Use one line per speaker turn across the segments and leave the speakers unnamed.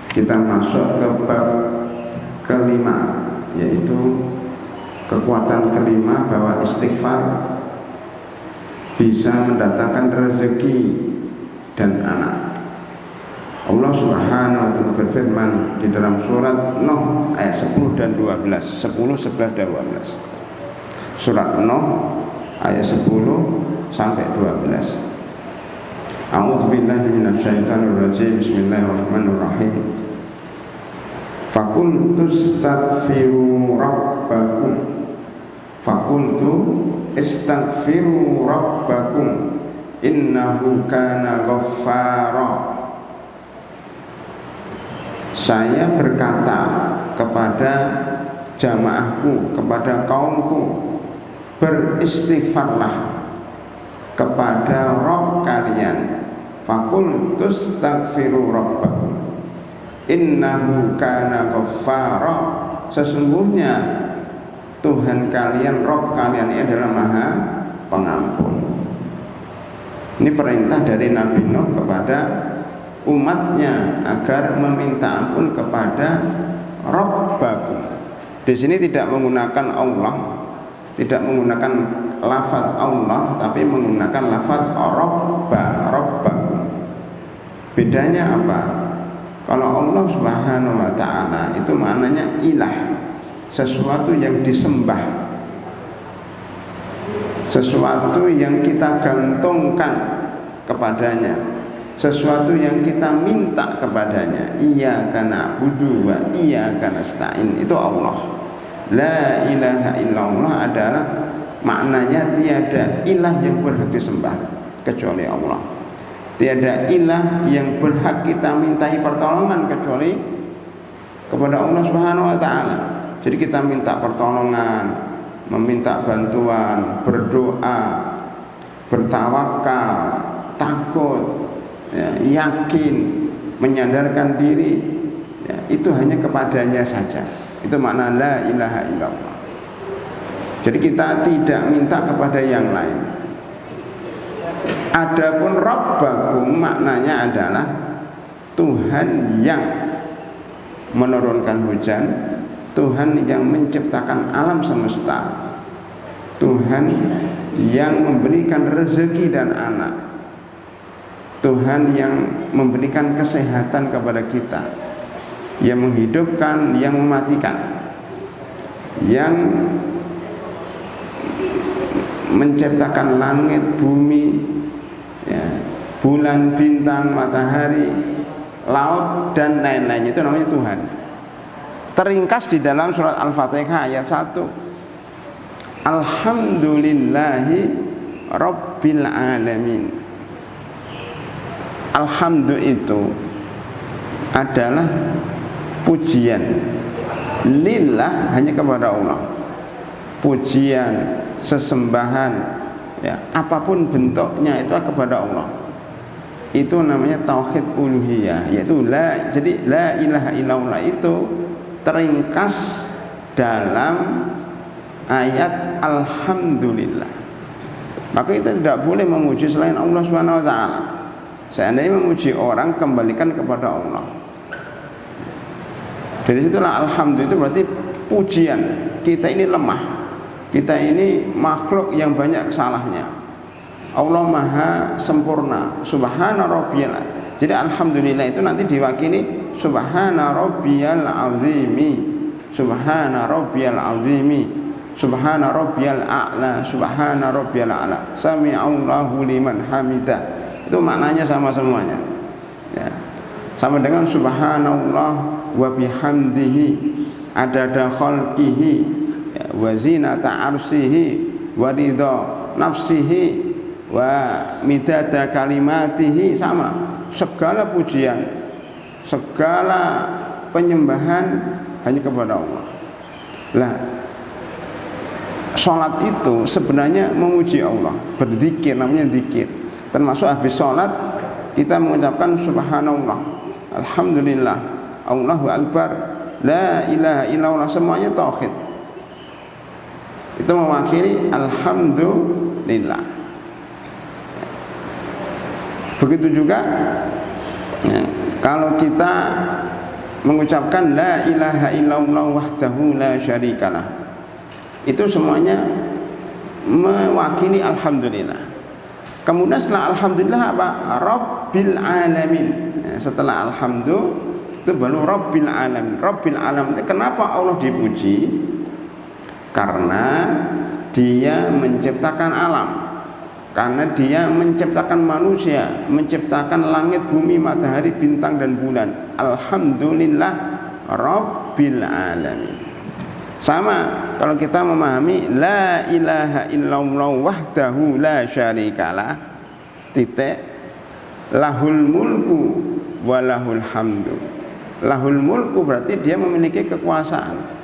Kita masuk ke bab kelima, yaitu kekuatan kelima bahwa istighfar bisa mendatangkan rezeki dan anak. Allah Subhanahu wa ta'ala berfirman di dalam surat Nuh ayat 10 dan 12, 10, 11 dan 12. Surat Nuh ayat 10 sampai 12. A'udzubillahi minasyaitonirrajim. Bismillahirrahmanirrahim. Faqultu astaghfiru rabbakum. Faqultu istaghfiru rabbakum innahu kana ghaffara. Saya berkata kepada jamaahku, kepada kaumku, beristighfarlah kepada Rabb kalian. Faqul tastaghfiru rabbakum innahu kana ghaffara. Sesungguhnya Tuhan kalian, Rabb kalian ini adalah Maha Pengampun. Ini perintah dari Nabi Nuh kepada umatnya agar meminta ampun kepada Rabbakum. Di sini tidak menggunakan Allah, tidak menggunakan lafaz Allah, tapi menggunakan lafaz Rabbakum. Bedanya apa? Kalau Allah Subhanahu wa ta'ala itu maknanya ilah, sesuatu yang disembah, sesuatu yang kita gantungkan kepadanya, sesuatu yang kita minta kepadanya. Iyyaka na'budu wa iyyaka nasta'in. Itu Allah. La ilaha illallah adalah maknanya tiada ilah yang berhak disembah kecuali Allah. Tiada ilah yang berhak kita mintai pertolongan kecuali kepada Allah Subhanahu wa ta'ala. Jadi kita minta pertolongan, meminta bantuan, berdoa, bertawakal, takut, ya, yakin, menyandarkan diri, ya, itu hanya kepadanya saja. Itu makna la ilaha illallah. Jadi kita tidak minta kepada yang lain. Adapun Rabbakum maknanya adalah Tuhan yang menurunkan hujan, Tuhan yang menciptakan alam semesta, Tuhan yang memberikan rezeki dan anak, Tuhan yang memberikan kesehatan kepada kita, yang menghidupkan, yang mematikan, yang menciptakan langit, bumi, ya, bulan, bintang, matahari, laut, dan lain-lain. Itu namanya Tuhan. Teringkas di dalam surat Al-Fatihah ayat 1. Alhamdulillahi Rabbil Alamin. Alhamdu itu adalah pujian. Lillah hanya kepada Allah. Pujian, sesembahan, ya, apapun bentuknya itu kepada Allah. Itu namanya tauhid uluhiyah, yaitu la. Jadi la ilaha illallah itu teringkas dalam ayat alhamdulillah. Maka kita tidak boleh memuji selain Allah Subhanahu wa ta'ala. Seandainya memuji orang, kembalikan kepada Allah. Dari situlah alhamdulillah itu berarti pujian. Kita ini lemah, kita ini makhluk yang banyak salahnya. Allah maha sempurna. Subhana rabbiyal. Jadi alhamdulillah itu nanti diwakili subhana rabbiyal azimi, subhana rabbiyal azimi, subhana rabbiyal a'la, subhana rabbiyal a'la, sami'allahu liman hamidah. Itu maknanya sama semuanya, ya. Sama dengan subhanallah wa bihamdihi adada khalqihi, ya, wa zinata arsihi wa ridha nafsihi wa midada kalimatihi. Sama, segala pujian, segala penyembahan hanya kepada Allah. Lah, sholat itu sebenarnya memuji Allah, berzikir, namanya zikir. Termasuk habis sholat kita mengucapkan subhanallah, alhamdulillah, Allahu akbar, la ilaha illallah, semuanya tauhid. Itu mewakili alhamdulillah. Begitu juga, ya, kalau kita mengucapkan la ilaha illallah wahdahu la syarikalah, itu semuanya mewakili alhamdulillah. Kemudian setelah alhamdulillah apa? Rabbil alamin. Setelah alhamdulillah itu baru Rabbil alamin. Rabbil alamin. Kenapa Allah dipuji? Karena Dia menciptakan alam, karena Dia menciptakan manusia, menciptakan langit, bumi, matahari, bintang dan bulan. Alhamdulillah Rabbil alamin. Sama kalau kita memahami la ilaha illallah wahdahu la syarikalah titik lahul mulku walahul hamdu. Lahul mulku berarti Dia memiliki kekuasaan.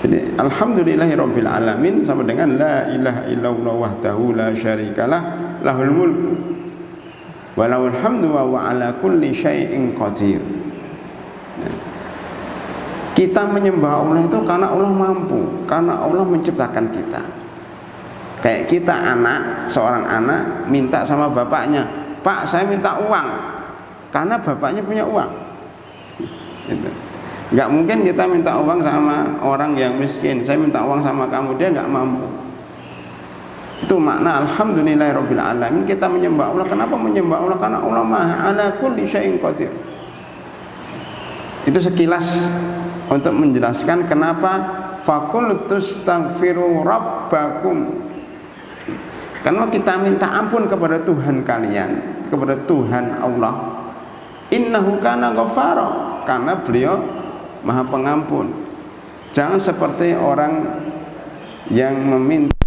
Jadi alhamdulillahirabbil alamin sama dengan la ilaha illallah wahdahu la syarikalah lahul mulku walahul hamdu wa huwa ala kulli syai'in qadir. Kita menyembah Allah itu karena Allah mampu, karena Allah menciptakan kita. Kayak kita seorang anak minta sama bapaknya, "Pak, saya minta uang." Karena bapaknya punya uang. Gitu. Nggak mungkin kita minta uang sama orang yang miskin, "Saya minta uang sama kamu," dia nggak mampu. Itu makna alhamdulillahirabbil alamin. Kita menyembah Allah. Kenapa menyembah Allah? Karena Allah Maha ala kulli syai'in qadir. Itu sekilas untuk menjelaskan kenapa faqultu astaghfiru rabbakum. Karena kita minta ampun kepada Tuhan kalian, kepada Tuhan Allah. Innahu kana ghafara, karena Beliau Maha Pengampun. Jangan seperti orang yang meminta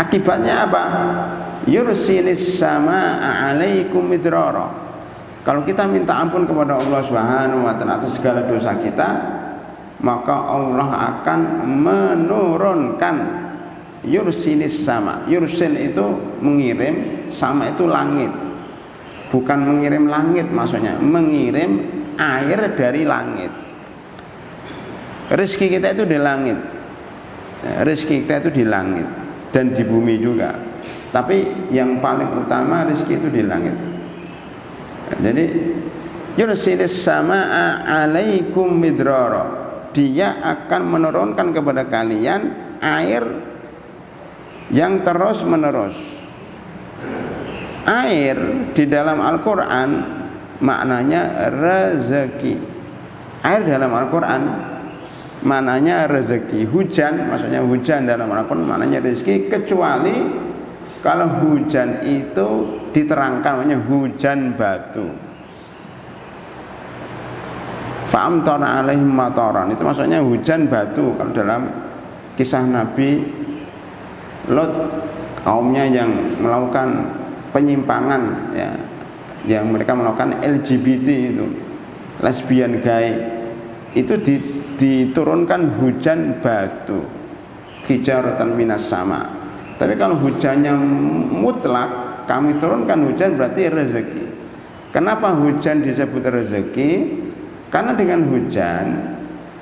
akibatnya apa? Yursilis samaa 'alaikum midrara. Kalau kita minta ampun kepada Allah Subhanahu wa taala atas segala dosa kita, maka Allah akan menurunkan yursilis sama. Yursil itu mengirim, sama itu langit. Bukan mengirim langit maksudnya, mengirim air dari langit. Rezeki kita itu di langit. Rezeki kita itu di langit dan di bumi juga. Tapi yang paling utama rezeki itu di langit. Jadi yursilis samaa 'alaikum midrara. Dia akan menurunkan kepada kalian air yang terus menerus. Air di dalam Al-Quran maknanya rezeki. Air dalam Al-Quran maknanya rezeki. Hujan maksudnya hujan dalam Al-Quran maknanya rezeki, kecuali kalau hujan itu diterangkan namanya hujan batu. Fa'amtara alaihim mataran, itu maksudnya hujan batu. Kalau dalam kisah Nabi Lot, kaumnya yang melakukan penyimpangan ya, yang mereka melakukan LGBT itu, lesbian gay, itu diturunkan hujan batu, hijaratan minas sama. Tapi kalau hujannya mutlak, kami turunkan hujan berarti rezeki. Kenapa hujan disebut rezeki? Karena dengan hujan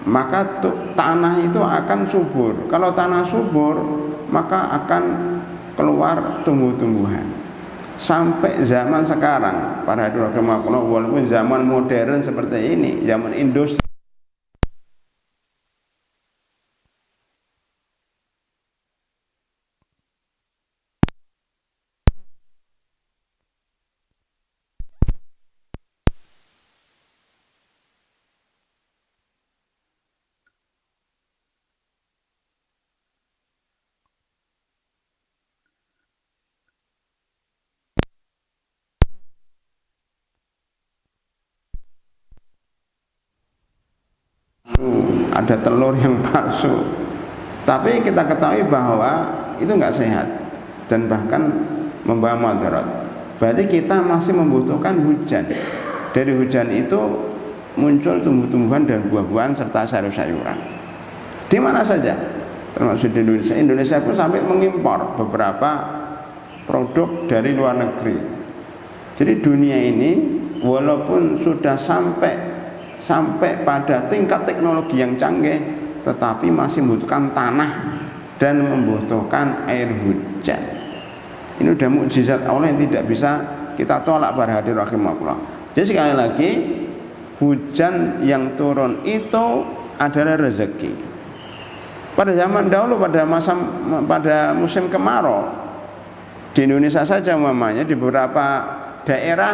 maka tanah itu akan subur. Kalau tanah subur maka akan keluar tumbuh-tumbuhan. Sampai zaman sekarang, para hadirin rahimakumullah, walaupun zaman modern seperti ini, zaman industri, ada telur yang palsu. Tapi kita ketahui bahwa itu nggak sehat dan bahkan membawa mudarat. Berarti kita masih membutuhkan hujan. Dari hujan itu muncul tumbuh-tumbuhan dan buah-buahan serta sayur-sayuran. Di mana saja, termasuk di Indonesia. Indonesia pun sampai mengimpor beberapa produk dari luar negeri. Jadi dunia ini walaupun sudah sampai pada tingkat teknologi yang canggih, tetapi masih membutuhkan tanah dan membutuhkan air hujan. Ini udah mukjizat Allah yang tidak bisa kita tolak para hadirin rahimakumullah. Jadi sekali lagi, hujan yang turun itu adalah rezeki. Pada zaman dahulu, pada musim kemarau di Indonesia saja umpamanya, di beberapa daerah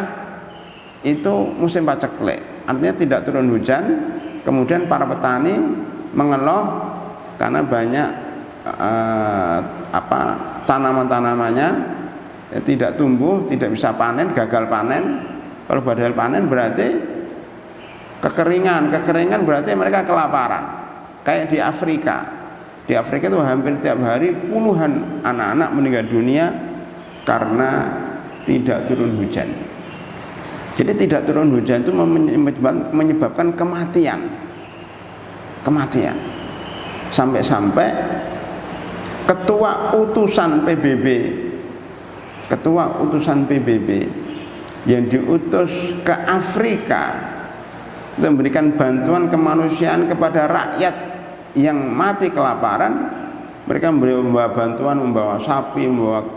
itu musim paceklik, artinya tidak turun hujan. Kemudian para petani mengeluh karena banyak tanaman-tanamannya tidak tumbuh, tidak bisa panen, gagal panen. Kalau gagal panen berarti kekeringan berarti mereka kelaparan. Kayak di Afrika. Di Afrika itu hampir tiap hari puluhan anak-anak meninggal dunia karena tidak turun hujan. Jadi tidak turun hujan itu menyebabkan kematian. Sampai-sampai ketua utusan PBB yang diutus ke Afrika untuk memberikan bantuan kemanusiaan kepada rakyat yang mati kelaparan. Mereka membawa bantuan, membawa sapi, membawa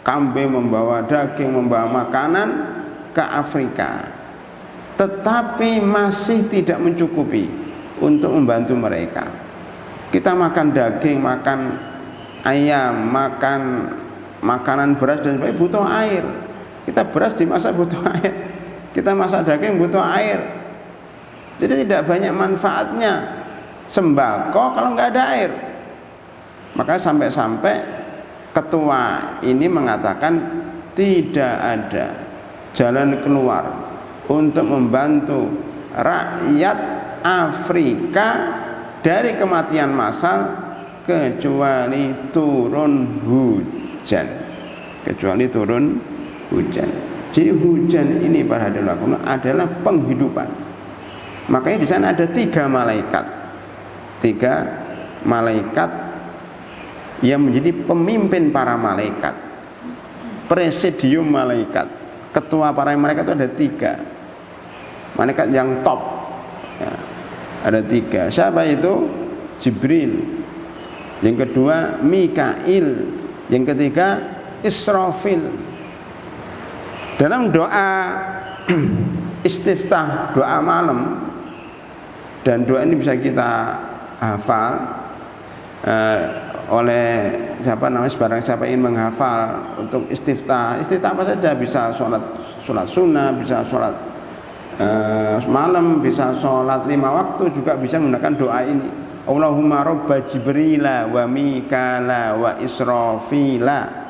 kambing, membawa daging, membawa makanan ke Afrika, tetapi masih tidak mencukupi untuk membantu mereka. Kita makan daging, makan ayam, makan makanan beras dan sebagainya, butuh air. Kita beras dimasak butuh air, kita masak daging butuh air. Jadi tidak banyak manfaatnya sembako kalau nggak ada air. Maka sampai-sampai ketua ini mengatakan tidak ada jalan keluar untuk membantu rakyat Afrika dari kematian massal kecuali turun hujan. Jadi hujan ini para hadirin adalah penghidupan. Makanya di sana ada tiga malaikat yang menjadi pemimpin para malaikat, presidium malaikat, ketua para malaikat itu ada tiga malaikat yang top ya, ada tiga. Siapa itu? Jibril, yang kedua Mikail, yang ketiga Israfil. Dalam doa istiftah, doa malam, dan doa ini bisa kita hafal oleh siapa ingin menghafal untuk istiftah apa saja, bisa sholat sunnah, bisa sholat malam, bisa sholat 5 waktu, juga bisa menggunakan doa ini. Allahumma robba Jibrila wa Mikala wa Israfila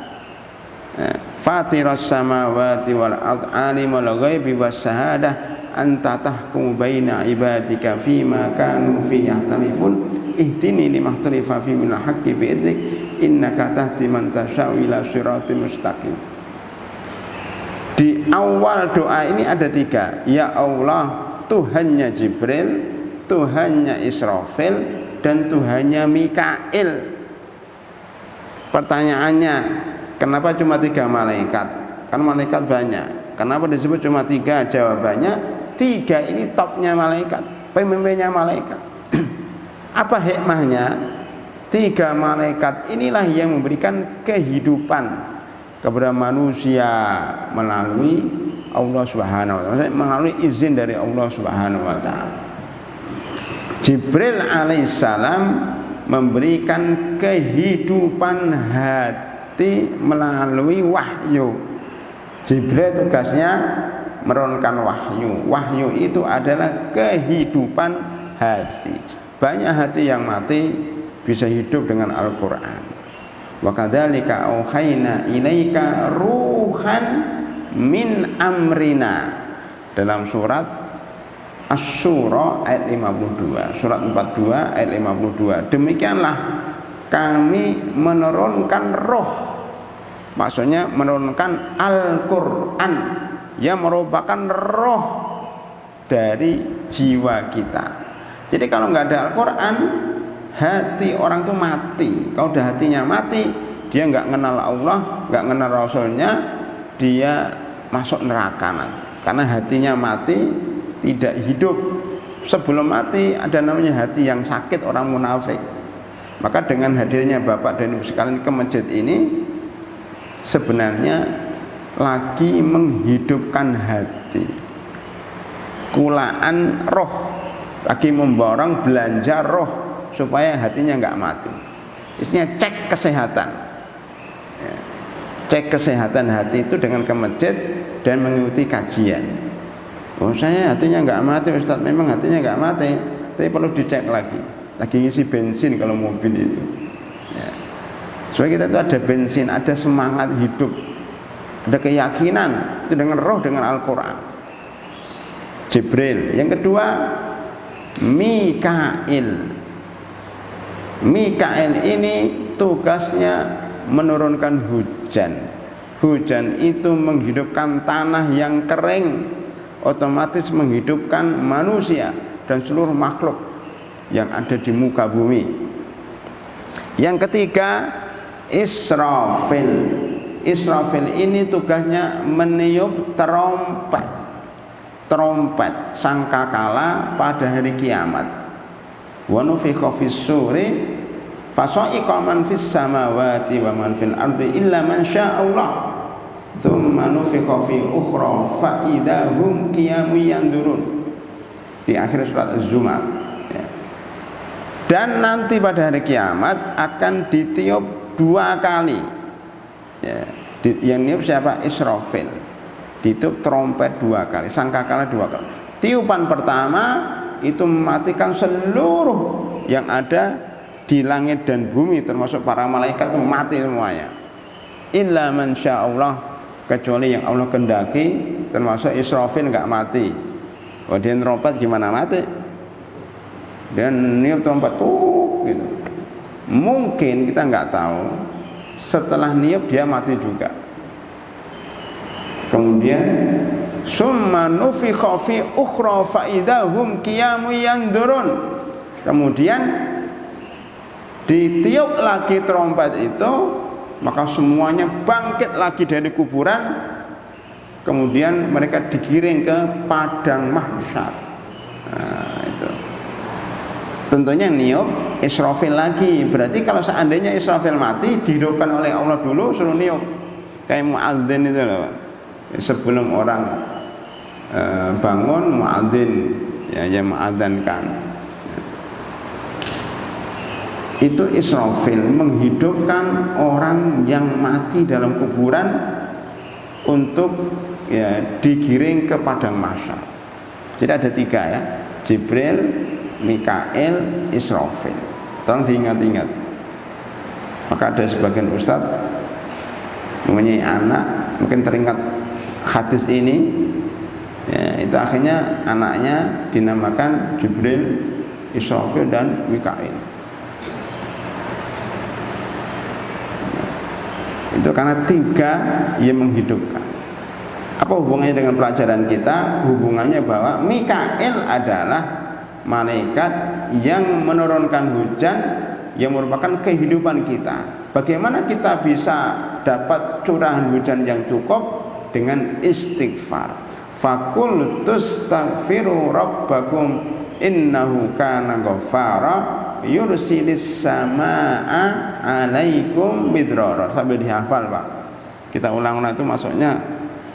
fatiras samawati wal ard alimul ghaibi was syahadah anta tahkumu baina ibadika fima kanu fi yahtalifun ihdini limahtalifa fi minal haqqi bi'idnik innaka tahdi man tasya'u ila siratim mustaqim. Di awal doa ini ada tiga. Ya Allah, Tuhannya Jibril, Tuhannya Israfil, dan Tuhannya Mikail. Pertanyaannya, kenapa cuma 3 malaikat? Kan malaikat banyak. Kenapa disebut cuma 3? Jawabannya, 3 ini topnya malaikat, pemimpinnya malaikat. Apa hikmahnya? 3 malaikat inilah yang memberikan kehidupan kepada manusia melalui Allah Subhanahu wa ta'ala, melalui izin dari Allah Subhanahu wa ta'ala. Jibril alaihissalam memberikan kehidupan hati melalui wahyu. Jibril tugasnya menurunkan wahyu. Wahyu itu adalah kehidupan hati. Banyak hati yang mati bisa hidup dengan Al-Quran. Wa kadzalika auhayna ilaika ruhan min amrina. Dalam surat Asy-Syura ayat 52, surat 42 ayat 52. Demikianlah kami menurunkan roh, maksudnya menurunkan Al-Quran yang merupakan roh dari jiwa kita. Jadi kalau nggak ada Al-Quran, hati orang itu mati. Kalau udah hatinya mati, dia nggak kenal Allah, nggak kenal Rasulnya, dia masuk neraka nanti. Karena hatinya mati, tidak hidup. Sebelum mati ada namanya hati yang sakit, orang munafik. Maka dengan hadirnya Bapak dan Ibu sekalian ke masjid ini, sebenarnya lagi menghidupkan hati, kulaan roh, lagi memborong belanja roh supaya hatinya nggak mati. Isinya cek kesehatan, cek kesehatan hati itu dengan ke masjid dan mengikuti kajian. Oh, saya hatinya nggak mati Ustadz, memang hatinya nggak mati, tapi perlu dicek lagi ngisi bensin kalau mobil itu ya. Supaya kita itu ada bensin, ada semangat hidup, ada keyakinan itu dengan roh, dengan Al-Quran. Jibril. Yang kedua, Mikail. Mikail ini tugasnya menurunkan hujan. Hujan itu menghidupkan tanah yang kering, otomatis menghidupkan manusia dan seluruh makhluk yang ada di muka bumi. Yang ketiga, Israfil. Israfil ini tugasnya meniup trompet. Trompet sangkakala pada hari kiamat. Wa nufikha fis-suri fasa'iqa man fis samawati wa man fil ardi illa man sya'allah. Tsumma nufikha fi ukhra fa idahum qiyamun yanzurun. Di akhir surat Az-Zumar. Dan nanti pada hari kiamat akan ditiup 2 kali ya. Yang niup siapa? Israfil. Ditiup trompet 2 kali, sangkakala 2 kali. Tiupan pertama itu mematikan seluruh yang ada di langit dan bumi, termasuk para malaikat, mati semuanya. Illa man sya'allah, kecuali yang Allah kendaki, termasuk Israfil nggak mati. Oh, dia trompet gimana mati? Dan niup trompet tuh gitu. Mungkin kita nggak tahu, setelah niup dia mati juga. Kemudian summa nufikha fi ukhra fa idahum qiyamun yanzurun. Kemudian ditiup lagi trompet itu, maka semuanya bangkit lagi dari kuburan. Kemudian mereka digiring ke padang mahsyar. Nah, itu. Tentunya niup Israfil lagi. Berarti kalau seandainya Israfil mati, dihidupkan oleh Allah dulu, suruh niup. Kayak muadzin itu loh. Sebelum orang bangun, muadzin ya, yang mengadzankan. Itu Israfil menghidupkan orang yang mati dalam kuburan untuk ya digiring ke padang mahsyar. Jadi ada 3 ya, Jibril, Mikail, Israfil. Tolong diingat-ingat. Maka ada sebagian ustadz mempunyai anak, mungkin teringat hadis ini ya, itu akhirnya anaknya dinamakan Jibril, Israfil dan Mikail. Itu karena 3 yang menghidupkan. Apa hubungannya dengan pelajaran kita? Hubungannya bahwa Mikail adalah malaikat yang menurunkan hujan, yang merupakan kehidupan kita. Bagaimana kita bisa dapat curahan hujan yang cukup? Dengan istighfar. Faqul tastaghfiru rabbakum innahu kana ghaffara yursilis samaa alaikum bidrara. Sambil dihafal, Pak. Kita ulang-ulang itu maksudnya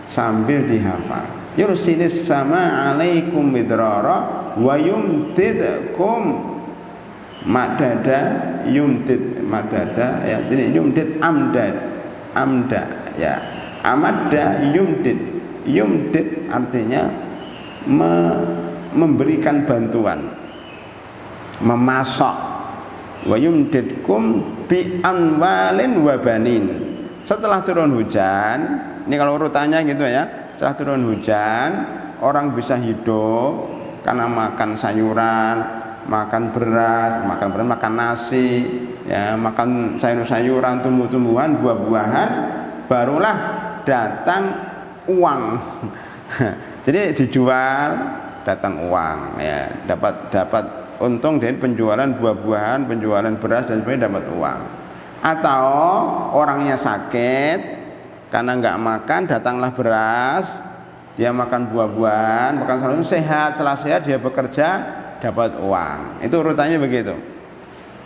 sambil dihafal. Yursilis samaa alaikum bidrara wa yumdidkum madada, yumdid madada ya, jadi yumdid amda ya, amadda yumdid artinya memberikan bantuan, memasok. Wa yumdidkum bi anwalin wa banin. Setelah turun hujan, ini kalau urutannya gitu ya, setelah turun hujan orang bisa hidup, karena makan sayuran, makan beras, makan nasi, ya, makan sayur-sayuran, tumbuh-tumbuhan, buah-buahan, barulah datang uang. Jadi dijual, datang uang, ya, dapat untung dari penjualan buah-buahan, penjualan beras dan sebagainya, dapat uang. Atau orangnya sakit karena nggak makan, datanglah beras, dia makan buah-buahan, makan sayur, sehat, setelah sehat dia bekerja, dapat uang. Itu urutannya begitu.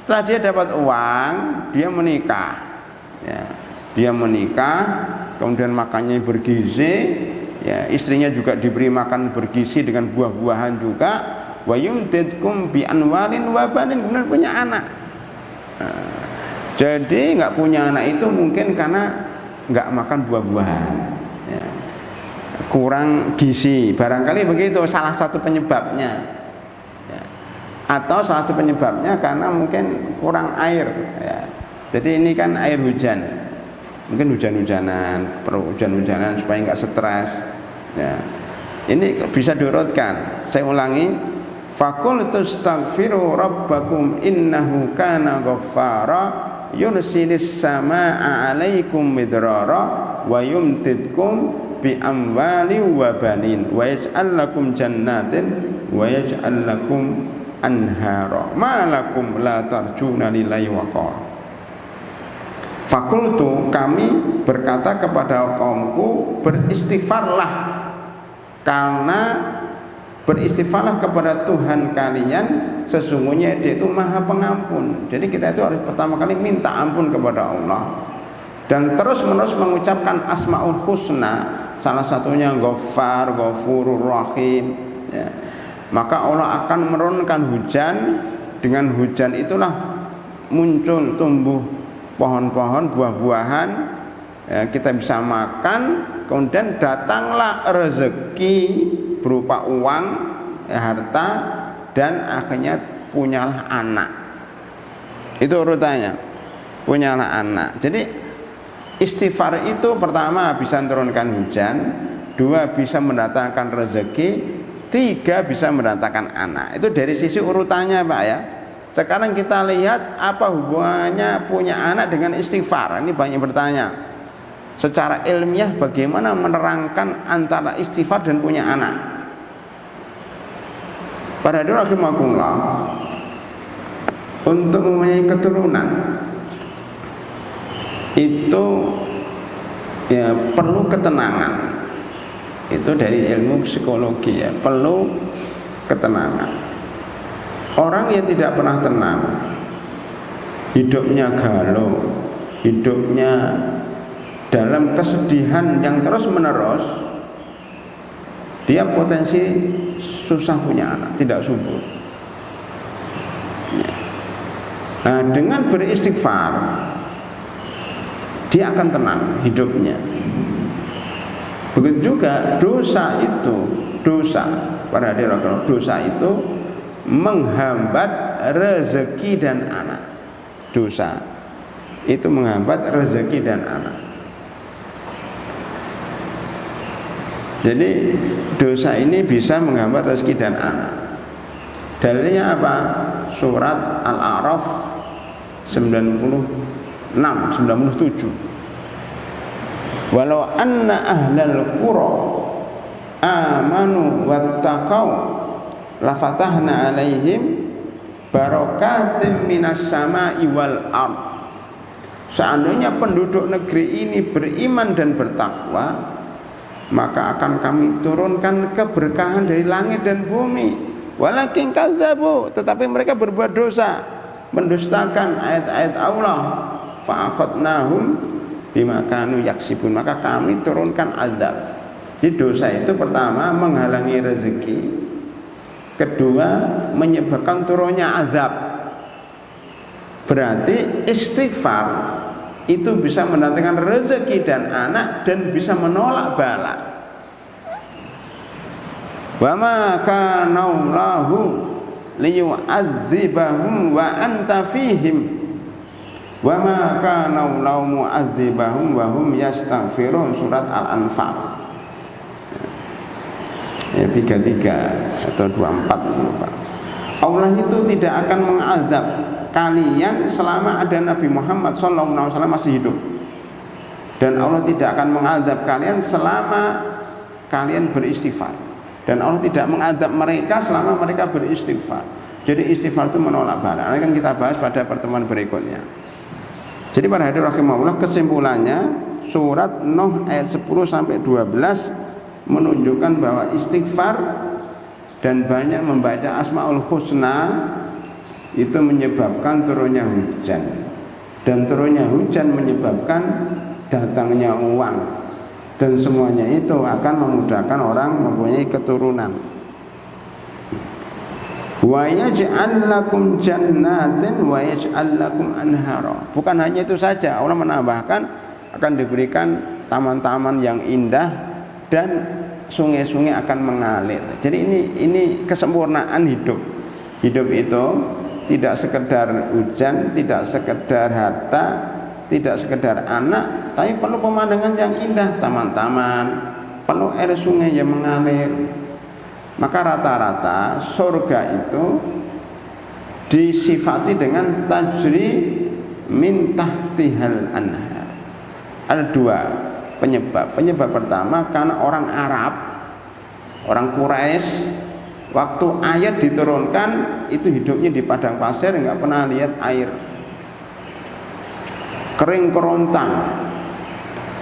Setelah dia dapat uang, dia menikah, ya, dia menikah, kemudian makannya bergizi, ya, istrinya juga diberi makan bergizi dengan buah-buahan juga. Wa yumdidkum bi anwalin wa banin, kemudian punya anak. Jadi nggak punya anak itu mungkin karena nggak makan buah-buahan, ya, kurang gizi, barangkali begitu salah satu penyebabnya, ya. Atau salah satu penyebabnya karena mungkin kurang air, ya. Jadi ini kan air hujan, mungkin hujan-hujanan, perlu hujan-hujanan supaya nggak stres, ya. Ini bisa diurutkan. Saya ulangi, faqultu astaghfiru rabbakum innahu kana ghaffara yursilis samaa'a 'alaikum midrara wa yumdidkum bi amwali wa banin wa yaj'al lakum jannatin wa yaj'al lakum anhara ma lakum la tarjuna lillahi waqara. Fakultu, kami berkata kepada kaumku, beristighfarlah, karena beristighfarlah kepada Tuhan kalian, sesungguhnya Dia itu Maha Pengampun. Jadi kita itu harus pertama kali minta ampun kepada Allah dan terus-menerus mengucapkan Asmaul Husna, salah satunya Ghaffar, Ghafurur Rahim, ya. Maka Allah akan menurunkan hujan. Dengan hujan itulah muncul tumbuh pohon-pohon, buah-buahan, ya, kita bisa makan. Kemudian datanglah rezeki berupa uang, ya, harta, dan akhirnya punyalah anak. Itu urutannya, punyalah anak. Jadi istighfar itu pertama bisa menurunkan hujan, dua bisa mendatangkan rezeki, tiga bisa mendatangkan anak. Itu dari sisi urutannya, Pak, ya. Sekarang kita lihat apa hubungannya punya anak dengan istighfar. Ini banyak bertanya. Secara ilmiah bagaimana menerangkan antara istighfar dan punya anak? Para hadirin rahimakumullah, untuk mempunyai keturunan itu, ya, perlu ketenangan. Itu dari ilmu psikologi, ya, perlu ketenangan. Orang yang tidak pernah tenang, hidupnya galau, hidupnya dalam kesedihan yang terus menerus, dia potensi susah punya anak, tidak subur. Nah, dengan beristighfar dia akan tenang hidupnya. Begitu juga dosa itu, para hadirin, dosa itu menghambat rezeki dan anak. Dosa itu menghambat rezeki dan anak. Jadi dosa ini bisa menghambat rezeki dan anak. Dalilnya apa? Surat Al-A'raf 97. Walau anna ahlal qura amanu wattaqau lafatahna alaihim barakatim minas sama'i wal ard. Seandainya penduduk negeri ini beriman dan bertakwa, maka akan kami turunkan keberkahan dari langit dan bumi. Walakin kadzabu, tetapi mereka berbuat dosa, mendustakan ayat-ayat Allah. Fa'aqadnahum bima kanu yaksibun, maka kami turunkan azab. Jadi dosa itu pertama menghalangi rezeki, kedua menyebabkan turunnya azab. Berarti istighfar itu bisa mendatangkan rezeki dan anak dan bisa menolak bala. Wa ma kana Allahu liyu'adzibahum wa anta fihim wa ma kana Allahu mu'adzibahum wa hum yastaghfirun, surat Al-Anfal. Ya, 33 atau 24 lupa. Allah itu tidak akan mengazab kalian selama ada Nabi Muhammad SAW masih hidup. Dan Allah tidak akan mengazab kalian selama kalian beristighfar. Dan Allah tidak mengazab mereka selama mereka beristighfar. Jadi istighfar itu menolak bala. Ini kan kita bahas pada pertemuan berikutnya. Jadi para hadirin rahimahullah, kesimpulannya surat Nuh ayat 10 sampai 12 menunjukkan bahwa istighfar dan banyak membaca Asmaul Husna itu menyebabkan turunnya hujan. Dan turunnya hujan menyebabkan datangnya uang. Dan semuanya itu akan memudahkan orang mempunyai keturunan. Wa yaj'al lakum jannatin wa yaj'al lakum anhara. Bukan hanya itu saja, Allah menambahkan akan diberikan taman-taman yang indah dan sungai-sungai akan mengalir. Jadi ini kesempurnaan hidup. Hidup itu tidak sekedar hujan, tidak sekedar harta, tidak sekedar anak, tapi perlu pemandangan yang indah, taman-taman, perlu air sungai yang mengalir. Maka rata-rata surga itu disifati dengan tajri min tahtihal anhar. Ada dua penyebab. Penyebab pertama karena orang Arab, orang Quraisy, waktu ayat diturunkan itu hidupnya di padang pasir, nggak pernah lihat air, kering kerontang.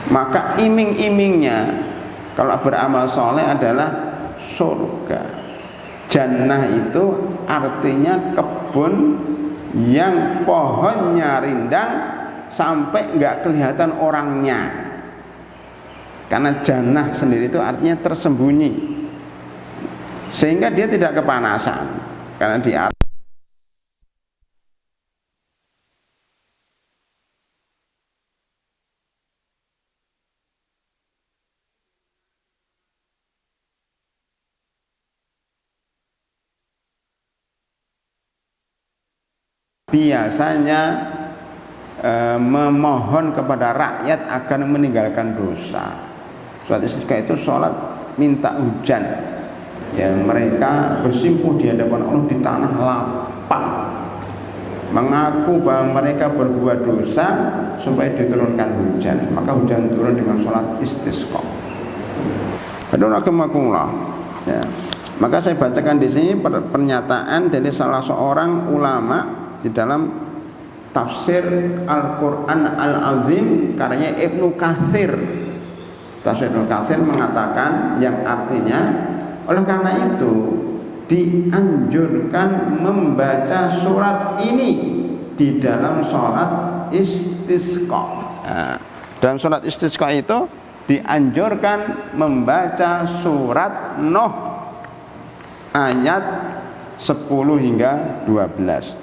Maka iming-imingnya kalau beramal soleh adalah surga. Jannah itu artinya kebun yang pohonnya rindang sampai nggak kelihatan orangnya. Karena jannah sendiri itu artinya tersembunyi, sehingga dia tidak kepanasan karena di atas. Biasanya memohon kepada rakyat agar meninggalkan dosa. Surat istisqa itu sholat minta hujan. Ya, mereka bersimpuh di hadapan Allah di tanah lapang, mengaku bahwa mereka berbuat dosa supaya diturunkan hujan. Maka hujan turun dengan sholat istisqa. Ya. Maka saya bacakan di sini pernyataan dari salah seorang ulama di dalam tafsir Al-Quran Al-Azim karya Ibnu Katsir. Tafsir Ibnu Katsir mengatakan yang artinya, oleh karena itu dianjurkan membaca surat ini di dalam sholat istisqa. Nah, dalam sholat istisqa itu dianjurkan membaca surat Nuh ayat 10 hingga 12.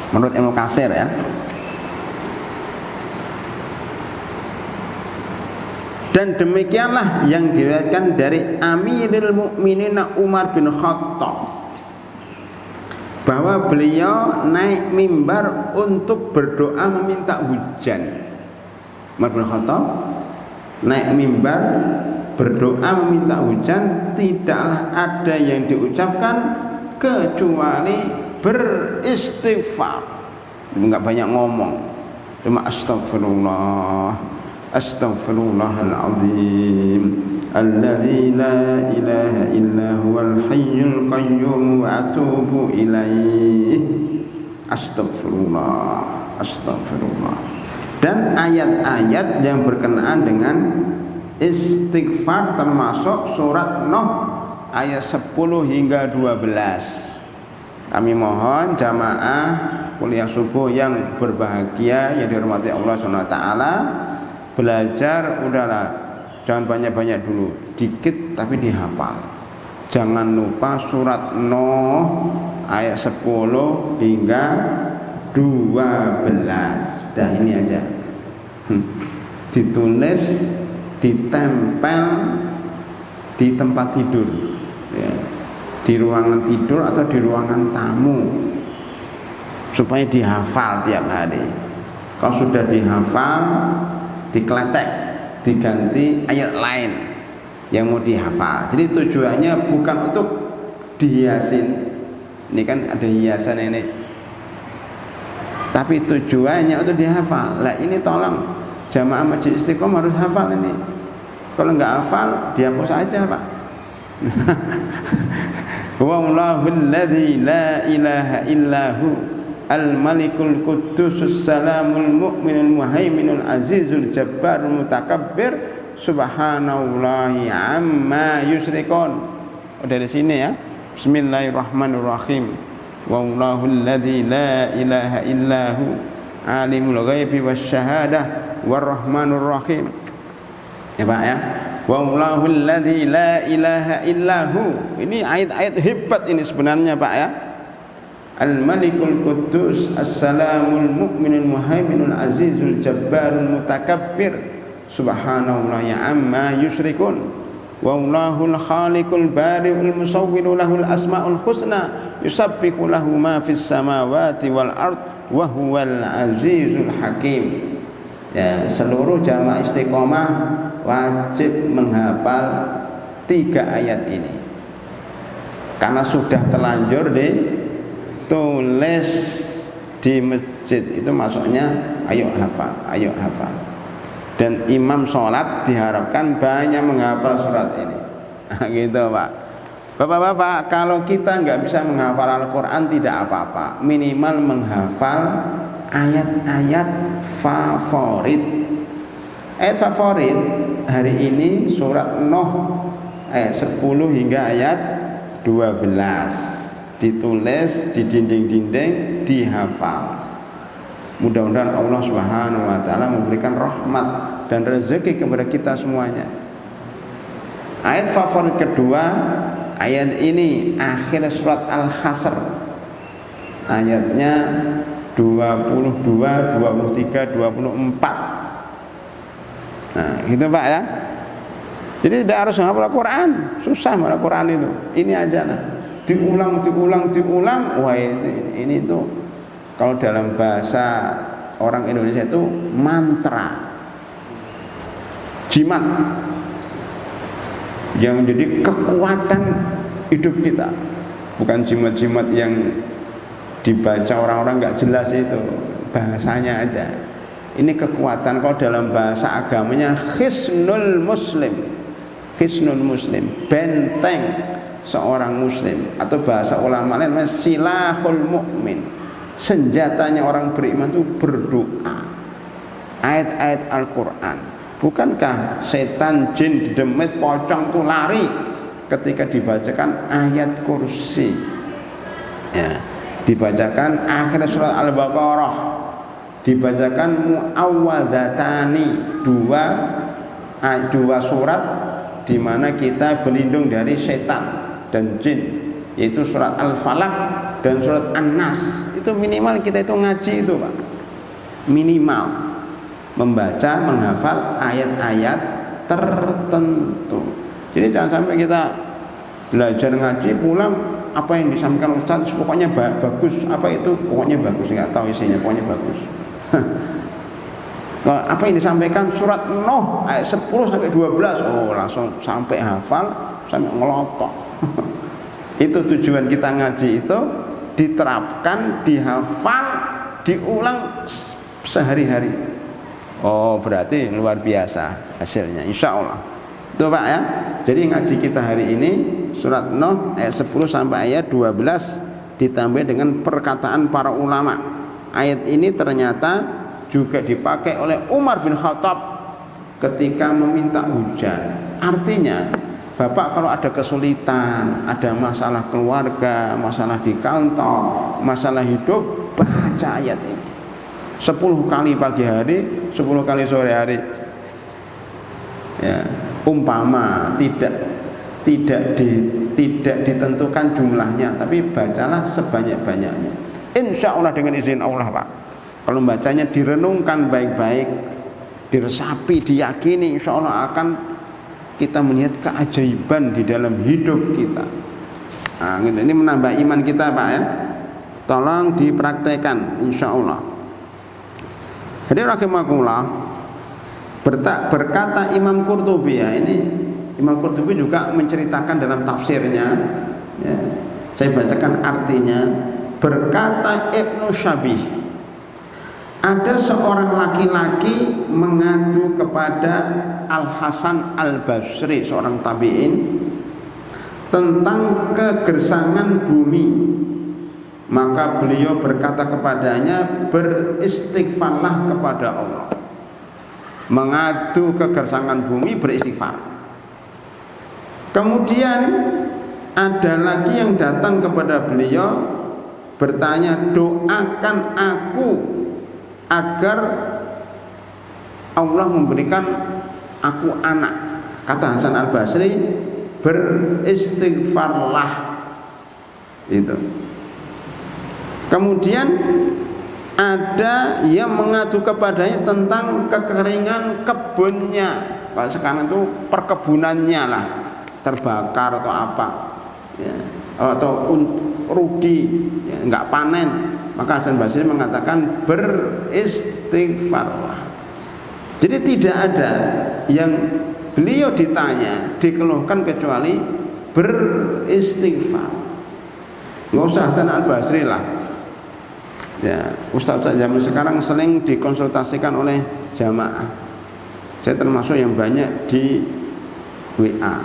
Menurut Ibnu Katsir ya. Dan demikianlah yang diriwayatkan dari Amirul Mukminin Umar bin Khattab, bahwa beliau naik mimbar untuk berdoa meminta hujan. Umar bin Khattab naik mimbar berdoa meminta hujan, tidaklah ada yang diucapkan kecuali beristighfar. Enggak banyak ngomong, cuma astagfirullah, astagfirullahalazim, alladzi la ilaha illa huwal hayyul qayyum wa atubu ilaih. Astagfirullah, astagfirullah. Dan ayat-ayat yang berkenaan dengan istighfar termasuk surat Nuh ayat 10 hingga 12. Kami mohon jamaah kuliah subuh yang berbahagia yang dihormati Allah SWT, belajar udahlah, jangan banyak-banyak dulu, dikit tapi dihafal. Jangan lupa surat Nuh ayat 10 hingga 12. Dah ini aja. Ditulis, ditempel di tempat tidur ya, di ruangan tidur atau di ruangan tamu, supaya dihafal tiap hari. Kalau sudah dihafal, dikletek diganti ayat lain yang mau dihafal. Jadi tujuannya bukan untuk dihiasin, ini kan ada hiasan ini, tapi tujuannya untuk dihafal. Lah ini tolong jamaah Masjid Istiqomah harus hafal ini. Kalau nggak hafal dihapus aja Pak. Wallahul ladzi la ilaha illahu al-malikul quddus salamul mu'minul muhaiminul azizul jabbarul mutakabbir subhanallahi amma yusyrikun. Dari sini ya. Bismillahirrahmanirrahim. Wallahul ladzi la ilaha illahu alimul ghaibi wasyahadah warrahmanur rahim. Ya Pak ya. Wallahul ladzi la ilaha illahu. Ini ayat-ayat hebat ini sebenarnya Pak ya. Al-Malikul Quddus As-Salamul Mu'minul Muhaiminul Azizul Jabbarul Mutakabbir Subhanallah ya amma yusyrikun. Wallahul Khaliqul Bari'ul Musawwiru lahul asma'ul husna yusabbihu lahu ma fis samawati wal ard wa huwal azizul hakim. Ya, seluruh jamaah Istiqomah wajib menghafal 3 ayat ini. Karena sudah terlanjur tulis di masjid itu masuknya ayo hafal. Dan imam sholat diharapkan banyak menghafal surat ini. Gitu Pak. Bapak-bapak, kalau kita nggak bisa menghafal Al-Quran tidak apa-apa, minimal menghafal ayat-ayat favorit. Ayat favorit hari ini surat Nuh ayat 10 hingga ayat 12. Ditulis di dinding-dinding, dihafal. Mudah-mudahan Allah Subhanahu wa taala memberikan rahmat dan rezeki kepada kita semuanya. Ayat favorit kedua, ayat ini akhir surat Al-Hasr. Ayatnya 22, 23, 24. Nah, gitu Pak ya. Jadi tidak harus menghafal Al-Quran, susah menghafal Al-Quran itu. Ini aja lah. Diulang. Wah ini tuh kalau dalam bahasa orang Indonesia itu mantra, jimat yang menjadi kekuatan hidup kita. Bukan jimat-jimat yang dibaca orang-orang nggak jelas itu, bahasanya aja. Ini kekuatan kalau dalam bahasa agamanya hisnul muslim, benteng seorang muslim, atau bahasa ulama lain silahul mukmin, senjatanya orang beriman itu berdoa. Ayat-ayat Al-Quran. Bukankah setan, jin, demit, pocong itu lari ketika dibacakan ayat kursi ya, dibacakan akhir surat Al-Baqarah, dibacakan muawwadatani, dua surat di mana kita berlindung dari setan dan jin, yaitu surat Al-Falaq dan surat An-Nas. Itu minimal kita itu ngaji itu Pak, minimal membaca, menghafal ayat-ayat tertentu. Jadi jangan sampai kita belajar ngaji pulang apa yang disampaikan Ustaz pokoknya bagus, apa itu pokoknya bagus, nggak tahu isinya, pokoknya bagus. Apa yang disampaikan surat Nuh ayat 10 sampai 12, oh langsung sampai hafal, sampai ngelotok. Itu tujuan kita ngaji itu, diterapkan, dihafal, diulang sehari-hari. Oh berarti luar biasa hasilnya, insya Allah. Itu Pak ya. Jadi ngaji kita hari ini surat Nuh ayat 10 sampai ayat 12 ditambah dengan perkataan para ulama. Ayat ini ternyata juga dipakai oleh Umar bin Khattab ketika meminta hujan. Artinya Bapak kalau ada kesulitan, ada masalah keluarga, masalah di kantor, masalah hidup, baca ayat ini 10 kali pagi hari, 10 kali sore hari ya. Umpama tidak ditentukan jumlahnya, tapi bacalah sebanyak-banyaknya. Insya Allah dengan izin Allah Pak, kalau bacanya direnungkan baik-baik, diresapi, diyakini, insya Allah akan kita melihat keajaiban di dalam hidup kita. Nah, gitu. Ini menambah iman kita Pak ya. Tolong dipraktekkan insya Allah. Jadi rahimakumullah, Berkata Imam Qurtubi, ya, ini Imam Qurtubi juga menceritakan dalam tafsirnya, ya, saya bacakan artinya. Berkata Ibnu Syabih, ada seorang laki-laki mengadu kepada Al-Hasan Al-Basri, seorang tabi'in, tentang kegersangan bumi. Maka beliau berkata kepadanya, beristighfarlah kepada Allah. Mengadu kegersangan bumi, beristighfar. Kemudian ada lagi yang datang kepada beliau bertanya, doakan aku agar Allah memberikan aku anak. Kata Hasan Al-Basri, beristighfarlah. Itu. Kemudian ada yang mengadu kepadanya tentang kekeringan kebunnya. Kalau sekarang itu perkebunannya lah terbakar atau apa, ya, atau rugi, ya, nggak panen. Maka Hasan Basri mengatakan beristighfarlah. Jadi tidak ada yang beliau ditanya dikeluhkan kecuali beristighfar. Nggak usah Hasan Al-Basri lah, ya, Ustaz zaman sekarang sering dikonsultasikan oleh jamaah. Saya termasuk yang banyak di WA,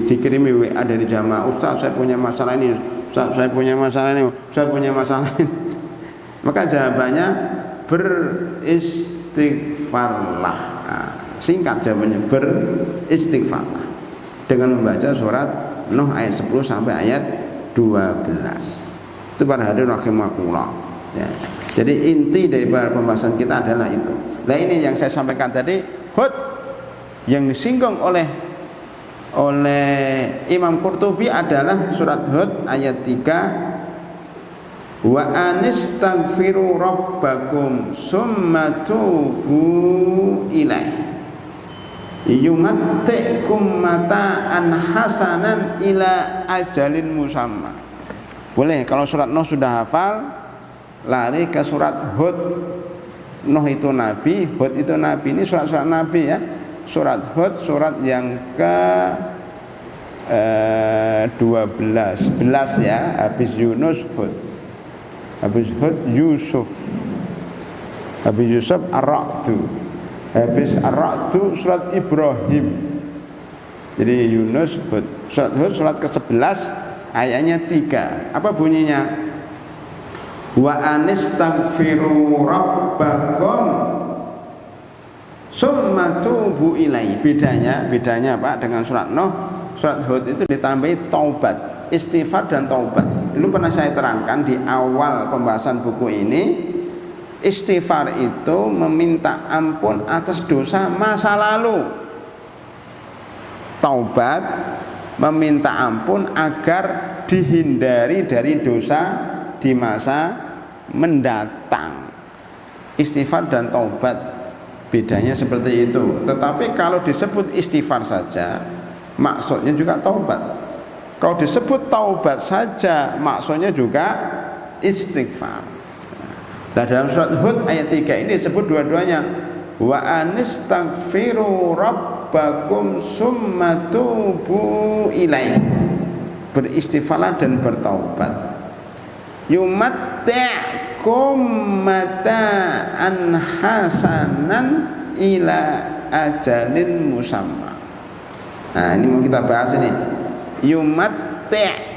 dikirimi WA dari jamaah, Ustaz saya punya masalah ini, Ustaz saya punya masalah ini, saya punya masalah ini. Maka jawabannya beristighfarlah. Nah, singkat jawabannya beristighfarlah dengan membaca surat Nuh ayat 10 sampai ayat 12. Itu para hadirin rahimakumullah, ya. Jadi inti dari pembahasan kita adalah itu. Nah, ini yang saya sampaikan tadi, Hud yang disinggung oleh Imam Qurtubi adalah surat Hud ayat 3, wa anistaghfiru rabbakum summa tubu ilaih yumatti'kum mata'an hasanan ila ajalin musamma. Boleh kalau surat Nuh sudah hafal, lari ke surat Hud. Nuh itu nabi, Hud itu nabi. Ini surat-surat nabi, ya. Surat Hud, surat yang ke 11 ya, habis Yunus Hud, habis Hud Yusuf, habis Yusuf Ar-Ra'du, habis Ar-Ra'du surat Ibrahim. Jadi Yunus Hud, surat Hud surat ke-11 ayatnya 3. Apa bunyinya? Wa anistaghfiru rabbakum summa tubu ilaihi. Bedanya Pak dengan surat Nuh, surat Hud itu ditambahi taubat, istighfar dan taubat. Dulu pernah saya terangkan di awal pembahasan buku ini, istighfar itu meminta ampun atas dosa masa lalu. Taubat meminta ampun agar dihindari dari dosa di masa mendatang. Istighfar dan taubat bedanya seperti itu. Tetapi kalau disebut istighfar saja, maksudnya juga taubat. Kalau disebut taubat saja, maksudnya juga istighfar. Nah, dalam surat Hud ayat 3 ini disebut dua-duanya. Wa anistaghfiru rabbakum summa tubu ilaih. Beristighfarlah dan bertaubat. Yumatti'kum mata'an hasanan ila ajalin musamma. Nah, ini mau kita bahas ini. Yumatti',